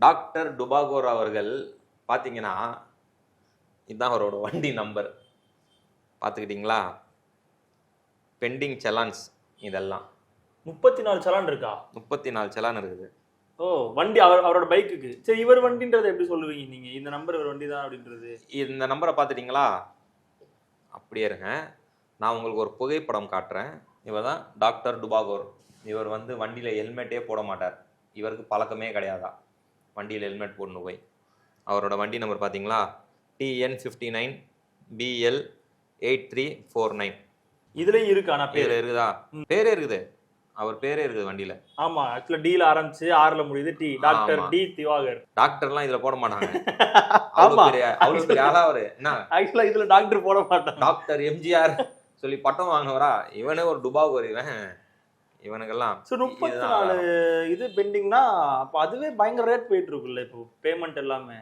Doctor டுபாகோர் அவர்கள் பார்த்தீங்கன்னா இதுதான் அவரோட வண்டி நம்பர் பார்த்துக்கிட்டிங்களா. பெண்டிங் செலான்ஸ் இதெல்லாம் 34 சலான் இருக்கா? 34 செலான் இருக்குது. ஓ, வண்டி அவரோட பைக்குக்கு. சரி, இவர் வண்டின்றதை எப்படி சொல்லுவீங்க நீங்க? இந்த நம்பர் இவர் வண்டி தான் அப்படின்றது. இந்த நம்பரை பார்த்துட்டிங்களா? அப்படியே இருங்க, நான் உங்களுக்கு ஒரு புகைப்படம் காட்டுறேன். இவர் தான் டாக்டர் டுபாகோர். இவர் வந்து வண்டியில் ஹெல்மெட்டே போட மாட்டார். இவருக்கு பழக்கமே கிடையாதா வண்டியில் ஹெல்மெட் போடணும் போய். அவரோட வண்டி நம்பர் பார்த்தீங்களா? TN59 BL 8349. இதுலயும் இருக்கு. ஆனா பேர் இருக்குதா? பேரே இருக்குது, அவர் பேரே இருக்குது வண்டியில. ஆமா, ஆக்சுவலா டீல ஆரம்பிச்சு ஆர்ல முடியுது. D doctor D Divakar. டாக்டர்லாம் இதுல போட மாட்டாங்க. ஆமா, அவ்வளவு பெரிய ஆளா அவரு. என்ன ஆக்சுவலா இதுல டாக்டர் போட மாட்டாங்க. டாக்டர் எம்ஜிஆர் சொல்லி பட்டம் வாங்குவரா? இவனே ஒரு டுபாகோர். இவனுக்கெல்லாம் 34 இது பெண்டிங்னா அப்ப அதுவே பயங்கர ரேட் போயிட்டு இருக்குல்ல இப்போ பேமெண்ட் எல்லாமே.